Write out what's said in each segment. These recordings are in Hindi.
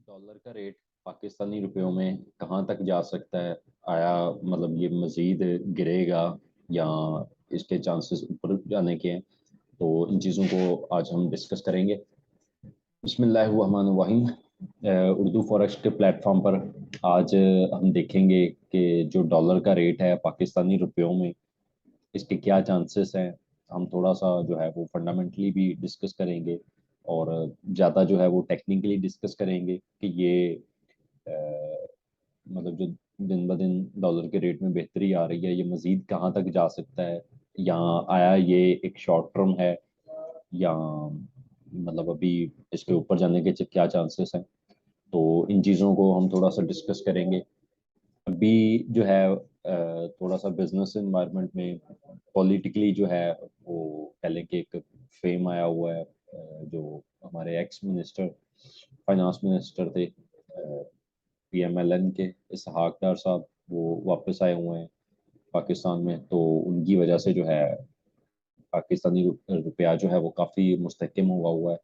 डॉलर का रेट पाकिस्तानी रुपयों में कहाँ तक जा सकता है? आया मतलब ये मज़ीद गिरेगा या इसके चांसेस ऊपर जाने के हैं? तो इन चीज़ों को आज हम डिस्कस करेंगे। बिस्मिल्लाहिर्रहमानिर्रहीम। उर्दू फॉरेक्स के प्लेटफॉर्म पर आज हम देखेंगे कि जो डॉलर का रेट है पाकिस्तानी रुपयों में, इसके क्या चांसेस हैं। हम थोड़ा सा जो है वो फंडामेंटली भी डिस्कस करेंगे और ज़्यादा जो है वो टेक्निकली डिस्कस करेंगे कि ये अ, मतलब जो दिन ब दिन डॉलर के रेट में बेहतरी आ रही है, ये मज़ीद कहाँ तक जा सकता है, या आया ये एक शॉर्ट टर्म है, या मतलब अभी इसके ऊपर जाने के क्या चांसेस हैं। तो इन चीज़ों को हम थोड़ा सा डिस्कस करेंगे। अभी जो है थोड़ा सा बिजनेस एनवायरनमेंट में पॉलिटिकली जो है वो कह लें कि एक फेम आया हुआ है। जो हमारे एक्स मिनिस्टर फाइनेंस मिनिस्टर थे पीएमएलएन के इसहाक डार साहब, वो वापस आए हुए हैं पाकिस्तान में। तो उनकी वजह से जो है पाकिस्तानी रुपया जो है वो काफ़ी मुस्तहकम हुआ हुआ है।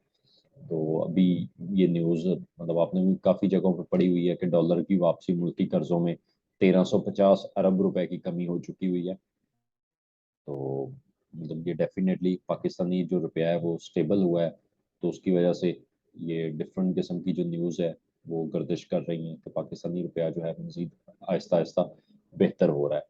तो अभी ये न्यूज़ मतलब आपने भी काफ़ी जगहों पर पड़ी हुई है कि डॉलर की वापसी मुल्की कर्जों में 1350 अरब रुपए की कमी हो चुकी हुई है। तो मतलब ये डेफिनेटली पाकिस्तानी जो रुपया है वो स्टेबल हुआ है। तो उसकी वजह से ये डिफरेंट किस्म की जो न्यूज़ है वो गर्दिश कर रही हैं कि पाकिस्तानी रुपया जो है मजीद आहिस्ता आहिस्ता बेहतर हो रहा है।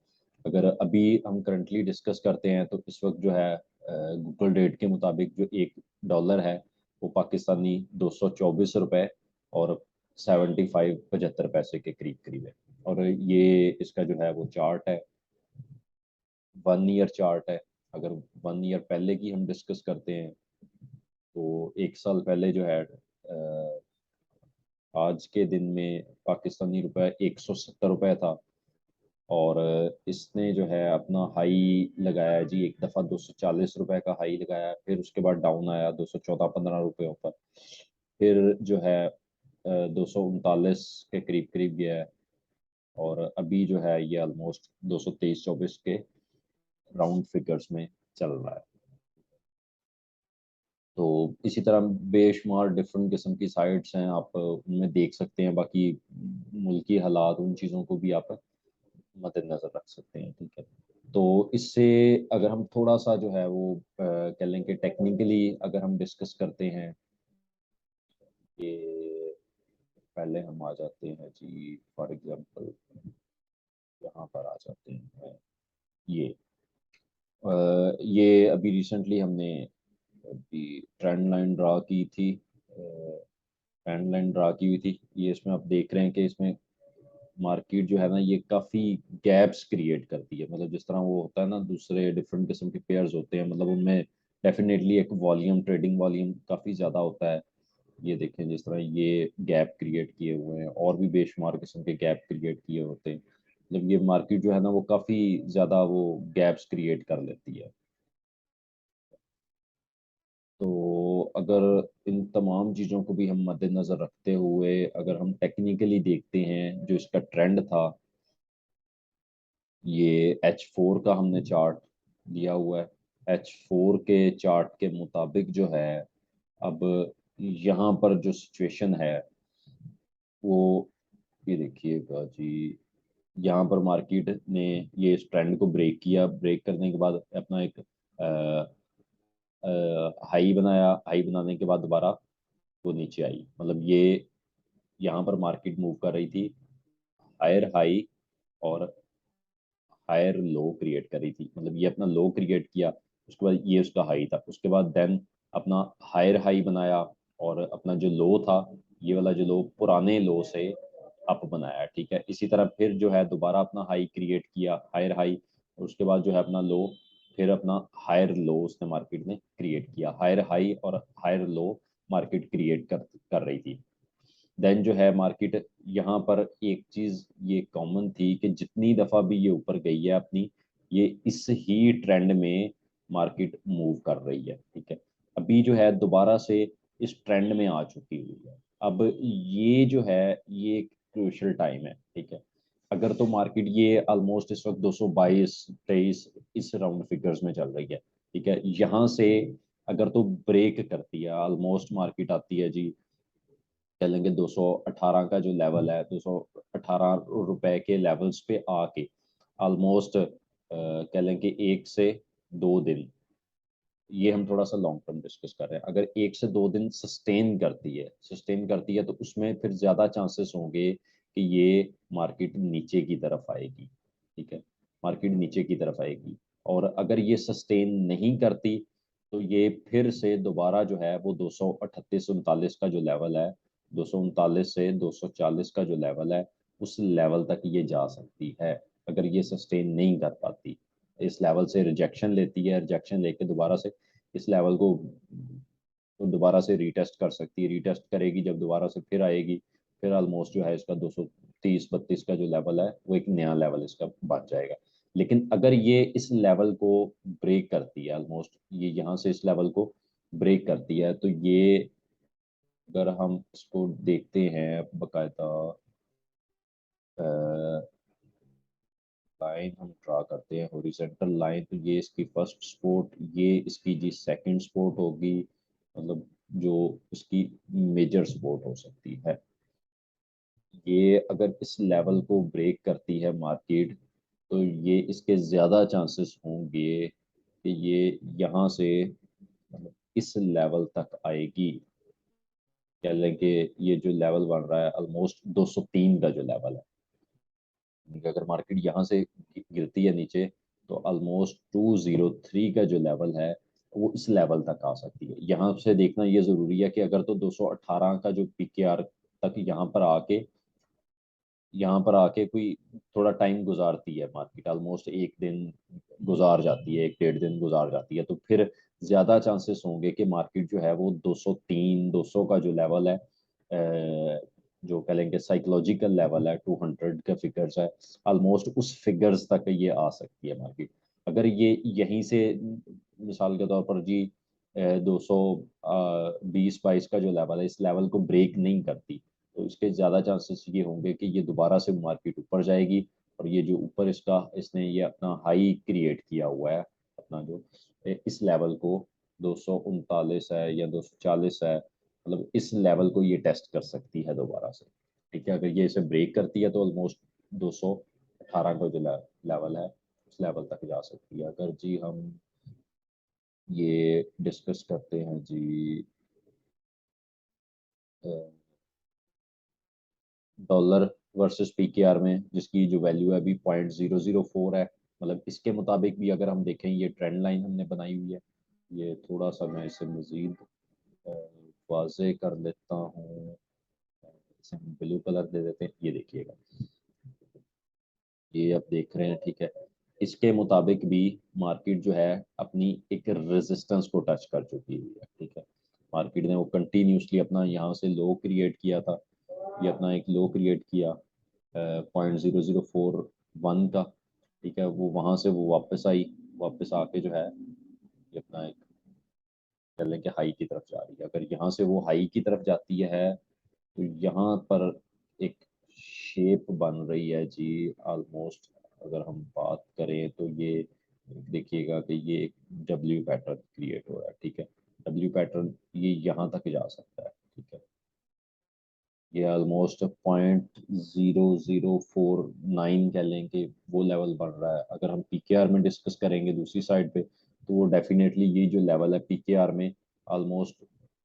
अगर अभी हम करंटली डिस्कस करते हैं तो इस वक्त जो है गूगल रेट के मुताबिक जो एक डॉलर है वो पाकिस्तानी 224 रुपए और 75 75 पैसे के करीब करीब है। और ये इसका जो है वो चार्ट है, 1 ईयर चार्ट है। अगर 1 ईयर पहले की हम डिस्कस करते हैं तो एक साल पहले जो है आज के दिन में पाकिस्तानी रुपए 170 रुपए था। और इसने जो है अपना हाई लगाया जी, एक दफ़ा 240 रुपए का हाई लगाया, फिर उसके बाद डाउन आया 214 15 रुपयों पर। फिर जो है 239 के करीब करीब गया है। और अभी जो है ये ऑलमोस्ट 223 24 के राउंड फिगर्स में चल रहा है। तो इसी तरह बेशुमार डिफरेंट किस्म की साइट्स हैं, आप उनमें देख सकते हैं। बाकी मुल्की हालात, उन चीज़ों को भी आप मद्देनजर रख सकते हैं, ठीक है। तो इससे अगर हम थोड़ा सा जो है वो कह लें कि टेक्निकली अगर हम डिस्कस करते हैं कि पहले हम आ जाते हैं जी, फॉर एग्जांपल यहाँ पर आ जाते हैं। ये ये अभी रिसेंटली हमने अभी ट्रेंड लाइन ड्रा की थी, ट्रेंड लाइन ड्रा की हुई थी। ये इसमें आप देख रहे हैं कि इसमें मार्केट जो है ना ये काफ़ी गैप्स क्रिएट करती है। मतलब जिस तरह वो होता है ना, दूसरे डिफरेंट किस्म के पेयर्स होते हैं, मतलब उनमें डेफिनेटली एक वॉल्यूम, ट्रेडिंग वॉल्यूम काफ़ी ज़्यादा होता है। ये देखें जिस तरह ये गैप क्रिएट किए हुए हैं, और भी बेशुमार किस्म के गैप क्रिएट किए होते हैं। मतलब ये मार्केट जो है ना वो काफ़ी ज़्यादा वो गैप्स क्रिएट कर लेती है। तो अगर इन तमाम चीज़ों को भी हम मद्देनज़र रखते हुए अगर हम टेक्निकली देखते हैं जो इसका ट्रेंड था, ये H4 का हमने चार्ट दिया हुआ है। H4 के चार्ट के मुताबिक जो है अब यहाँ पर जो सिचुएशन है वो ये देखिएगा जी। यहाँ पर मार्केट ने ये इस ट्रेंड को ब्रेक किया, ब्रेक करने के बाद अपना एक हाई बनाया। हाई बनाने के बाद दोबारा वो नीचे आई। मतलब ये यहाँ पर मार्केट मूव कर रही थी हायर हाई और हायर लो क्रिएट कर रही थी। मतलब ये अपना लो क्रिएट किया, उसके बाद ये उसका हाई था, उसके बाद देन अपना हायर हाई बनाया, और अपना जो लो था, ये वाला जो लो पुराने लो से अप बनाया, ठीक है। इसी तरह फिर जो है दोबारा अपना हाई क्रिएट किया, हायर हाई, और उसके बाद जो है अपना लो, फिर अपना हायर लो उसने मार्केट ने क्रिएट किया। हायर हाई और हायर लो मार्केट क्रिएट कर रही थी। देन जो है मार्केट यहाँ पर एक चीज ये कॉमन थी कि जितनी दफा भी ये ऊपर गई है अपनी, ये इस ही ट्रेंड में मार्केट मूव कर रही है, ठीक है। अभी जो है दोबारा से इस ट्रेंड में आ चुकी हुई है। अब ये जो है ये एक क्रूशियल टाइम है, ठीक है। अगर तो मार्केट ये ऑलमोस्ट इस वक्त 222 23 इस राउंड फिगर्स में चल रही है, ठीक है। यहाँ से अगर तो ब्रेक करती है, ऑलमोस्ट मार्केट आती है जी कह लेंगे 218 का जो लेवल है, 218 रुपए के लेवल्स पे आके ऑलमोस्ट कह लेंगे 1 से 2 दिन, ये हम थोड़ा सा लॉन्ग टर्म डिस्कस कर रहे हैं। अगर 1 से 2 दिन सस्टेन करती है तो उसमें फिर ज्यादा चांसेस होंगे कि ये मार्केट नीचे की तरफ आएगी। ठीक है, मार्केट नीचे की तरफ आएगी। और अगर ये सस्टेन नहीं करती तो ये फिर से दोबारा जो है वो 238-39 का जो लेवल है, 239 से 240 का जो लेवल है, उस लेवल तक ये जा सकती है। अगर ये सस्टेन नहीं कर पाती, इस लेवल से रिजेक्शन लेती है, रिजेक्शन लेके दोबारा से इस लेवल को तो दोबारा से रीटेस्ट कर सकती है। रीटेस्ट करेगी जब दोबारा से फिर आएगी, फिर ऑलमोस्ट जो है इसका 230-32 का जो लेवल है वो एक नया लेवल इसका बन जाएगा। लेकिन अगर ये इस लेवल को ब्रेक करती है, ऑलमोस्ट ये यहाँ से इस लेवल को ब्रेक करती है, तो ये अगर हम इसको देखते हैं बकायदा लाइन हम ड्रा करते हैं, हॉरिजॉन्टल लाइन, तो ये इसकी फर्स्ट सपोर्ट, ये इसकी जी सेकंड सपोर्ट होगी, मतलब जो इसकी मेजर सपोर्ट हो सकती है। ये अगर इस लेवल को ब्रेक करती है मार्केट, तो ये इसके ज़्यादा चांसेस होंगे कि ये यहाँ से मतलब इस लेवल तक आएगी। कह लें कि ये जो लेवल बन रहा है ऑलमोस्ट 203 का जो लेवल है, कि अगर मार्केट यहाँ से गिरती है नीचे तो ऑलमोस्ट 203 का जो लेवल है वो इस लेवल तक आ सकती है। यहाँ से देखना ये जरूरी है कि अगर तो 218 का जो पीकेआर तक यहाँ पर आके कोई थोड़ा टाइम गुजारती है मार्केट, ऑलमोस्ट एक दिन गुजार जाती है, 1 डेढ़ दिन गुजार जाती है, तो फिर ज्यादा चांसेस होंगे कि मार्केट जो है वो 203 200 का जो लेवल है, जो कह लेंगे साइकोलॉजिकल लेवल है, 200 का फिगर्स है, ऑलमोस्ट उस फिगर्स तक ये आ सकती है मार्केट। अगर ये यहीं से मिसाल के तौर पर जी 220-22 का जो लेवल है, इस लेवल को ब्रेक नहीं करती, तो इसके ज़्यादा चांसेस ये होंगे कि ये दोबारा से मार्केट ऊपर जाएगी। और ये जो ऊपर इसने ये अपना हाई क्रिएट किया हुआ है, अपना जो इस लेवल को 239 है या 240 है, मतलब इस लेवल को ये टेस्ट कर सकती है दोबारा से। ठीक है, अगर ये इसे ब्रेक करती है तो ऑलमोस्ट 218 का जो लेवल है उस लेवल तक जा सकती है। अगर जी हम ये डिस्कस करते हैं जी डॉलर वर्सेस पीकेआर में, जिसकी जो वैल्यू है अभी 0.004 है, मतलब इसके मुताबिक भी अगर हम देखें, ये ट्रेंड लाइन हमने बनाई हुई है। ये थोड़ा सा मैं इसे मजीद वाजे कर लेता हूँ, इसे हम ब्लू कलर दे देते हैं, ये देखिएगा, ये आप देख रहे हैं। ठीक है, इसके मुताबिक भी मार्केट जो है अपनी एक रेजिस्टेंस को टच कर चुकी हुई है। ठीक है, मार्केट ने वो कंटिन्यूसली अपना यहाँ से लो क्रिएट किया था, ये अपना एक लो क्रिएट किया 0.0041 का। ठीक है, वो वहां से वो वापस आई, वापस आके जो है ये अपना एक कह लें कि हाई की तरफ जा रही है। अगर यहाँ से वो हाई की तरफ जाती है तो यहाँ पर एक शेप बन रही है जी, ऑलमोस्ट अगर हम बात करें तो ये देखिएगा कि ये एक डब्ल्यू पैटर्न क्रिएट हो रहा है। ठीक है, डब्ल्यू पैटर्न ये यहाँ तक जा सकता है। ठीक है, ये ऑलमोस्ट 0.0049 कह लें कि वो लेवल बढ़ रहा है। अगर हम पीकेआर में डिस्कस करेंगे दूसरी साइड पे, तो वो डेफिनेटली ये जो लेवल है पीकेआर में ऑलमोस्ट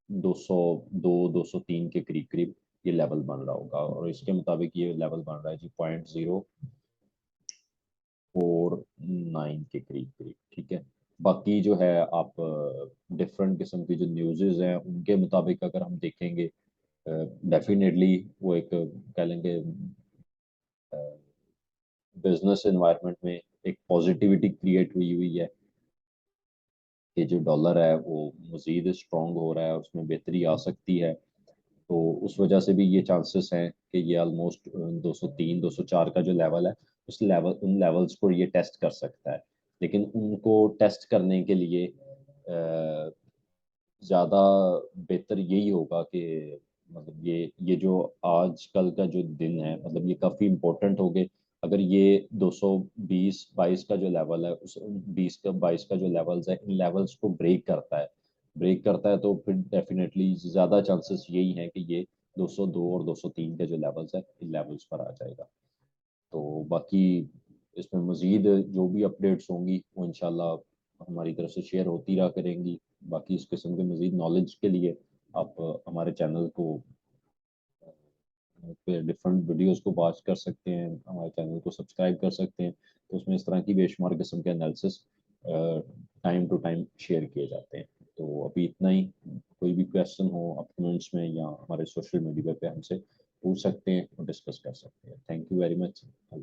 202 203 के करीब करीब ये लेवल बन रहा होगा, और इसके मुताबिक ये लेवल बन रहा है जी 0.049 के करीब करीब। ठीक है, बाकी जो है आप डिफरेंट किस्म की जो न्यूज़ेज हैं उनके मुताबिक अगर हम देखेंगे, डेफिनेटली वो एक कह लेंगे बिजनेस एनवायरनमेंट में एक पॉजिटिविटी क्रिएट हुई हुई है कि जो डॉलर है वो मज़ीद स्ट्रॉन्ग हो रहा है और उसमें बेहतरी आ सकती है। तो उस वजह से भी ये चांसेस हैं कि ये ऑलमोस्ट 203 204 का जो लेवल है, उन लेवल्स को ये टेस्ट कर सकता है। लेकिन उनको टेस्ट करने के लिए ज़्यादा बेहतर यही होगा कि मतलब ये जो आजकल का जो दिन है, मतलब ये काफ़ी इम्पोर्टेंट हो गए। अगर ये 220-22 का जो लेवल है, उस 20 का 22 का जो लेवल्स है, इन लेवल्स को ब्रेक करता है तो फिर डेफिनेटली ज़्यादा चांसेस यही हैं कि ये 202 और 203 के जो लेवल्स है इन लेवल्स पर आ जाएगा। तो बाकी इसमें मज़ीद जो भी अपडेट्स होंगी वो इंशाल्लाह हमारी तरफ से शेयर होती रहा करेंगी। बाकी इस किस्म के मज़ीद नॉलेज के लिए आप हमारे चैनल को पे डिफरेंट वीडियोस को वॉच कर सकते हैं, हमारे चैनल को सब्सक्राइब कर सकते हैं। तो उसमें इस तरह की बेशुमार किस्म के analysis time to time share किए जाते हैं। तो अभी इतना ही। कोई भी क्वेश्चन हो आप कमेंट्स में या हमारे सोशल मीडिया पे हमसे पूछ सकते हैं और डिस्कस कर सकते हैं। Thank you very much.